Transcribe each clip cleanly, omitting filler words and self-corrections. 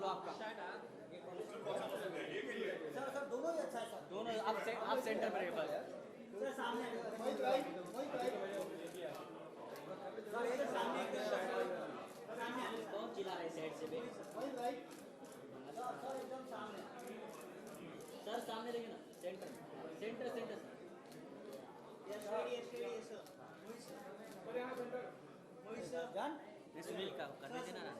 आपका सर दोनों ही अच्छा है सर। दोनों आप सेंटर पर बस सर सामने सर ये सामने बहुत चिल्ला रहे साइड से भी सर एकदम सामने सर सामने देखिए ना सेंटर सेंटर सेंटर जान सुनील का करने देना ना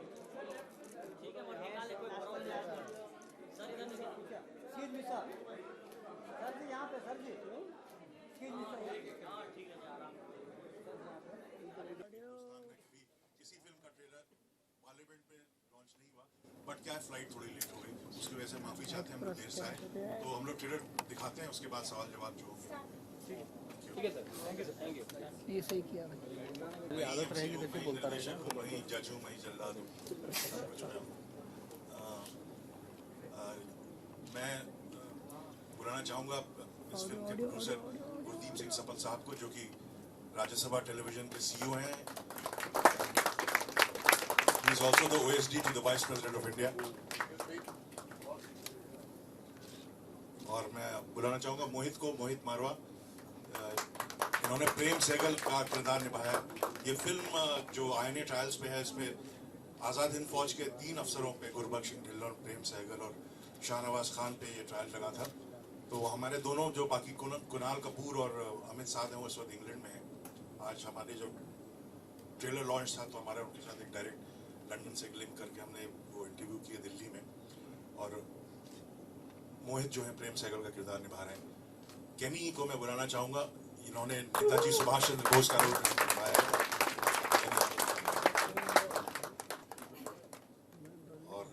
ठीक है वो निकाले कोई प्रॉब्लम नहीं सर इधर देखिए एक्सक्यूज मी सर जी यहाँ पे सर जी एक्सक्यूज मी सर हाँ ठीक है आराम किसी फिल्म का ट्रेलर पार्लियामेंट में लॉन्च नहीं हुआ बट क्या है फ्लाइट थोड़ी लेट हो गई उसकी वजह से माफी चाहते हैं हम लोग देर से आए तो हम लोग ट्रेलर दिखाते हैं उसके बाद सवाल जवाब जो होंगे ठीक है sir thank you sir thank you ये सही किया मैं आदत रहेगी तो बोलता रहेगा वही जज हूँ वही जल्लाद हूँ मैं बुलाना चाहूँगा इस फिल्म के प्रोड्यूसर गुरदीप सिंह सपल साहब को जो कि राज्यसभा टेलीविजन के सीईओ हैं he is also the OSD to the vice president of India और मैं बुलाना चाहूँगा मोहित मारवा इन्होंने प्रेम सहगल का किरदार निभाया ये फिल्म जो आईएनए ट्रायल्स पे है इसमें आज़ाद हिंद फौज के 3 अफसरों पे गुरबख्श सिंह ढिल्लों प्रेम सहगल और शाहनवाज खान पे ये ट्रायल लगा था तो हमारे दोनों जो बाकी कुणाल कपूर और अमित साध हैं वो इस वक्त इंग्लैंड में हैं आज हमारे जो ट्रेलर लॉन्च था तो हमारा उनके साथ एक डायरेक्ट लंदन से लिंक करके हमने वो इंटरव्यू किया दिल्ली में और मोहित जो है प्रेम सहगल का किरदार निभा रहे हैं केमी को मैं बुलाना चाहूँगा इन्होंने नेताजी सुभाष चंद्र बोस का रोल निभाया है और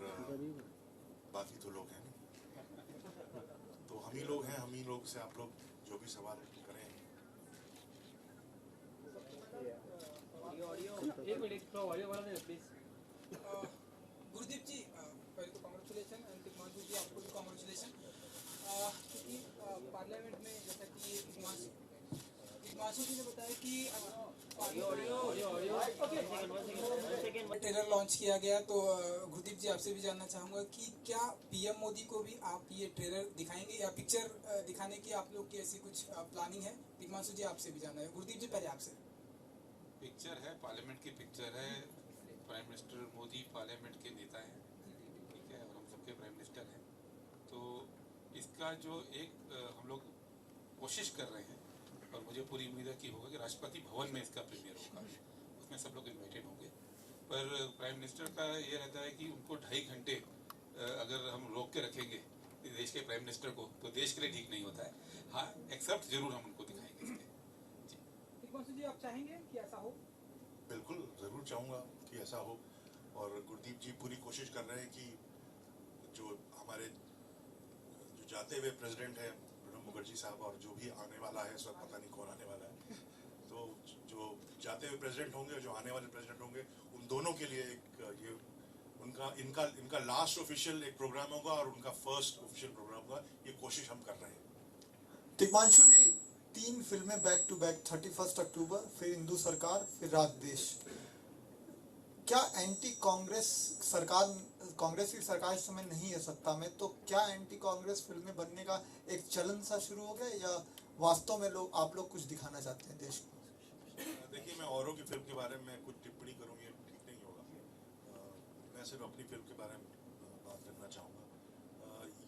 बाकी तो लोग हैं तो हम ही लोग हैं हम ही लोग से आप लोग जो भी सवाल करें एक मिनट थोड़ा ऑडियो वाला दे प्लीज गुरदीप जी पहले तो कॉन्ग्रेचुलेशन एंड तिग्मांशु जी आपको भी कॉन्ग्रेचुलेशन क्योंकि पार्लियामेंट में जैसा कि तिग्मांशु जी ने बताया कि ट्रेलर लॉन्च किया गया तो गुरदीप जी आपसे भी जानना चाहूँगा कि क्या पीएम मोदी को भी आप ये ट्रेलर दिखाएंगे या पिक्चर दिखाने की आप लोग की ऐसी कुछ प्लानिंग है? तिग्मांशु जी आपसे भी जानना है। गुरदीप जी पहले आपसे। पिक्चर है पार्लियामेंट की पिक्चर है प्राइम मिनिस्टर मोदी पार्लियामेंट के नेता हैं ठीक है और हम सबके प्राइम मिनिस्टर हैं तो इसका जो एक हम लोग कोशिश कर रहे हैं और मुझे पूरी उम्मीद है कि होगा कि राष्ट्रपति भवन में इसका प्रीमियर होगा उसमें सब लोग इन्वाइटेड होंगे पर प्राइम मिनिस्टर का ये रहता है कि उनको 2.5 घंटे अगर हम रोक के रखेंगे देश के प्राइम मिनिस्टर को तो देश के लिए ठीक नहीं होता है हाँ एक्सेप्ट जरूर हम उनको दिखाएंगे इसके तिग्मांशु जी आप चाहेंगे कि ऐसा हो? बिल्कुल ज़रूर चाहूँगा कि ऐसा हो और गुरदीप जी पूरी कोशिश कर रहे हैं कि जो हमारे जो जाते हुए प्रेसिडेंट है प्रणब मुखर्जी साहब और जो भी आने वाला है इस वक्त पता नहीं कौन आने वाला है तो जो जाते हुए प्रेसिडेंट होंगे जो आने वाले प्रेसिडेंट होंगे उन दोनों के लिए एक ये इनका लास्ट ऑफिशियल एक प्रोग्राम होगा और उनका फर्स्ट ऑफिशियल प्रोग्राम होगा ये कोशिश हम कर रहे हैं। तिग्मांशु जी 3 फिल्में बैक टू बैक 31 अक्टूबर फिर हिंदू सरकार फिर रात देश क्या एंटी कांग्रेस सरकार कांग्रेस की सरकार इस समय नहीं है सत्ता में तो क्या एंटी कांग्रेस फिल्में बनने का एक चलन सा शुरू हो गया या वास्तव में आप लोग कुछ दिखाना चाहते हैं देश को? देखिए मैं औरों की फिल्म के बारे में कुछ टिप्पणी करूँ ये ठीक नहीं होगा मैं सिर्फ अपनी फिल्म के बारे में बात करना चाहूँगा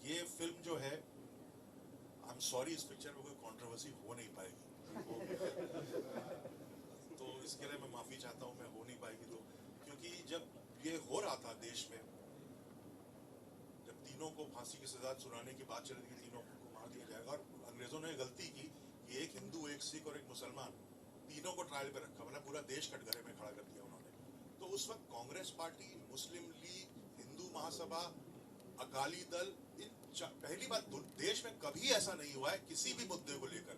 ये फिल्म जो है आई एम सॉरी इस पिक्चर में कोई कंट्रोवर्सी हो नहीं पाएगी तो इसके लिए मैं माफ़ी चाहता हूँ मैं हो नहीं पाएगी तो क्योंकि जब ये हो रहा था देश में जब तीनों को फांसी की सजा सुनाने की बात चल रही थी तीनों को मार दिया जाएगा और अंग्रेजों ने गलती की कि एक हिंदू एक सिख और एक मुसलमान तीनों को ट्रायल पे रखा मतलब पूरा देश कटघरे में खड़ा कर दिया उन्होंने तो उस वक्त कांग्रेस पार्टी मुस्लिम लीग हिंदू महासभा अकाली दल पहली बात देश में कभी ऐसा नहीं हुआ है किसी भी मुद्दे को लेकर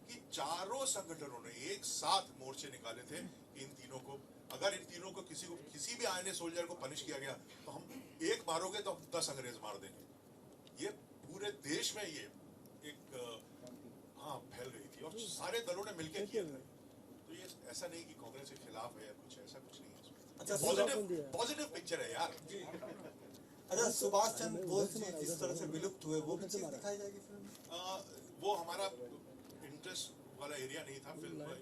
कि चारों संगठनों ने एक साथ मोर्चे निकाले थे कि इन तीनों को अगर इन तीनों को किसी भी आईएनए सोल्जर को पनिश किया गया तो हम एक मारोगे तो हम 10 अंग्रेज मार देंगे। ये पूरे देश में ये एक हाँ फैल रही थी और सारे दलों ने मिलकर किया था। तो ये ऐसा नहीं कि कांग्रेस के खिलाफ है या कुछ, ऐसा कुछ नहीं है। अच्छा, पॉजिटिव पिक्चर है यार। अच्छा, सुभाष चंद्र बोस जी जिस तरह से विलुप्त हुए वो भी चीज दिखाई जाएगी फिल्म में? वो हमारा इंटरेस्ट वाला एरिया नहीं था फिल्म में।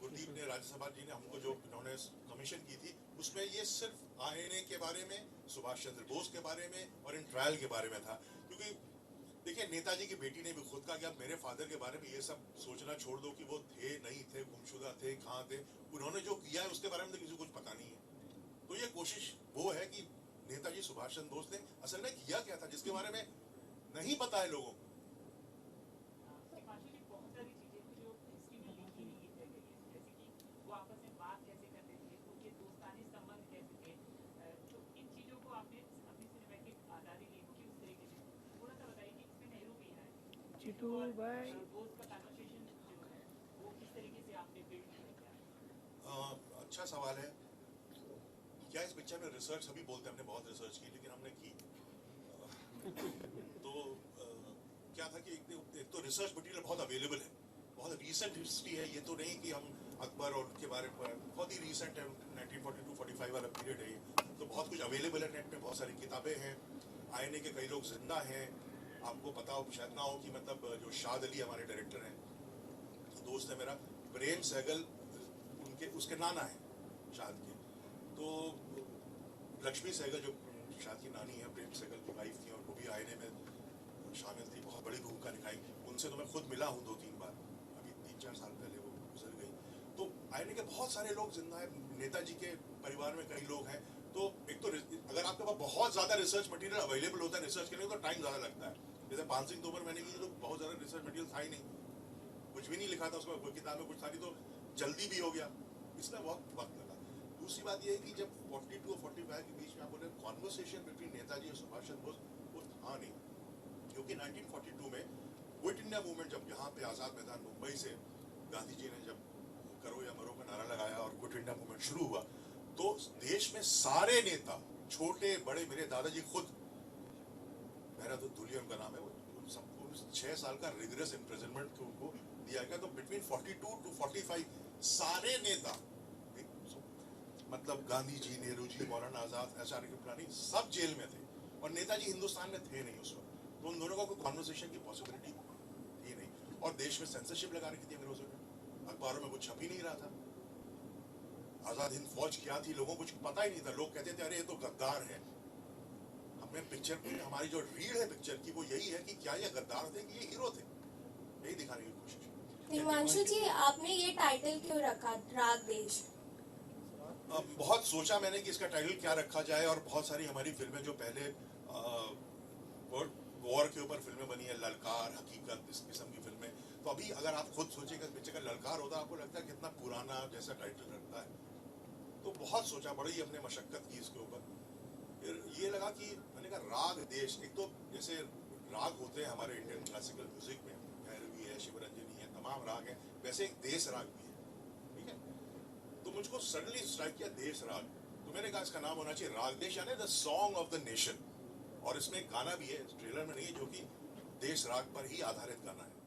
गुरदीप ने, राज्यसभा जी ने हमको जो इन्होंने कमीशन की थी उसमें ये सिर्फ आईएनए के बारे में, सुभाष चंद्र बोस के बारे में और इन ट्रायल के बारे में था। क्योंकि देखिए नेताजी की बेटी ने भी खुद कहा कि आप मेरे फादर के बारे में ये सब सोचना छोड़ दो कि वो थे नहीं थे, गुमशुदा थे, कहाँ थे, उन्होंने जो किया है उसके बारे में तो किसी को कुछ पता नहीं है। तो ये कोशिश वो है कि नेताजी सुभाष चंद्र बोस ने असल में किया क्या था जिसके बारे में नहीं पता है लोगों को। चिटू भाई अच्छा सवाल है। क्या इस पिक्चर में रिसर्च, सभी बोलते हैं हमने बहुत रिसर्च की, लेकिन हमने की तो क्या था कि एक तो रिसर्च मटेरियल बहुत अवेलेबल है, बहुत रीसेंट हिस्ट्री है। ये तो नहीं कि हम अकबर और उनके बारे में, बहुत ही रीसेंट है, 1942-45 वाला पीरियड है ये। तो बहुत कुछ अवेलेबल है नेट में, बहुत सारी किताबें हैं, आईएनए के कई लोग जिंदा हैं। आपको पता हो शायद ना हो कि मतलब जो शाद अली हमारे डायरेक्टर हैं, दोस्त है मेरा, प्रेम सहगल उनके उसके नाना है शाद के। तो लक्ष्मी सहगल जो शाद की नानी है, प्रेम सहगल की वाइफ थी और वो भी आईएनए में शामिल थी, बहुत बड़ी भूमिका निभाई। उनसे तो मैं खुद मिला हूँ 2-3 बार, अभी 3-4 साल पहले वो गुजर गई। तो आईएनए के बहुत सारे लोग जिंदा है, नेताजी के परिवार में कई लोग हैं। तो एक तो अगर आपके पास बहुत ज्यादा रिसर्च मटेरियल अवेलेबल होता है रिसर्च करने को तो टाइम ज्यादा लगता है। जैसे पान सिंह तोमर मैंने की तो बहुत ज्यादा रिसर्च मटेरियल था ही नहीं, कुछ भी नहीं लिखा था उसमें, किताब में कुछ था नहीं, तो जल्दी भी हो गया, इसमें बहुत वक्त लगा। दूसरी बात यह है कि जब 42 और 45 के बीच में आप बोले कॉन्वर्सेशन बिटवीन नेताजी और सुभाष चंद्र बोस, वो था नहीं। क्योंकि 1942 में क्विट इंडिया मूवमेंट जब यहाँ पे आजाद मैदान मुंबई से गांधी जी ने जब करो या मरो का नारा लगाया और क्विट इंडिया मूवमेंट शुरू हुआ, तो देश में सारे नेता, छोटे बड़े, मेरे दादाजी खुद, मेरा तो धुलिया उनका नाम है, वो सबको 6 साल का रिगरस इम्प्रिजनमेंट उनको दिया गया। तो बिटवीन 42 to 45 सारे नेता, मतलब गांधी जी, नेहरू जी, मौलाना आजाद, एचआर कृपलानी, सब जेल में थे और नेताजी हिंदुस्तान में थे नहीं उस वक्त। तो उन दोनों का कोई कॉन्वर्सेशन की पॉसिबिलिटी थी नहीं। और देश में सेंसरशिप लगा रखी थी अंग्रेजों ने, अखबारों में कुछ छप ही नहीं रहा था। आजाद हिंद फौज क्या थी लोगों को कुछ पता ही नहीं था। लोग कहते थे अरे ये तो गद्दार है। हमें पिक्चर में हमारी जो रीड है पिक्चर की वो यही है कि क्या ये गद्दार थे कि ये हीरो थे, यही दिखाने की कोशिश। हिमांशु जी, आपने ये टाइटल क्यों रखा राग देश? बहुत सोचा मैंने कि इसका टाइटल क्या रखा जाए और बहुत सारी हमारी फिल्में जो पहले वॉर के ऊपर फिल्में बनी है, ललकार, हकीकत, इस किस्म की फिल्में। तो अभी अगर आप खुद सोचेगा पिक्चर का ललकार होता आपको लगता है कितना पुराना जैसा टाइटल रखता है। तो बहुत सोचा, बड़ी हमने मशक्कत की इसके ऊपर। फिर ये लगा कि मैंने कहा राग देश, एक तो जैसे राग होते हैं हमारे इंडियन क्लासिकल म्यूजिक में, भैरवी है, शिवरंजनी है, तमाम राग हैं, वैसे एक देश राग भी है, ठीक है। तो मुझको सडनली स्ट्राइक किया देश राग, तो मैंने कहा इसका नाम होना चाहिए राग देश, यानी the song of the nation. और इसमें एक गाना भी है, ट्रेलर में नहीं, जो कि देश राग पर ही आधारित गाना है।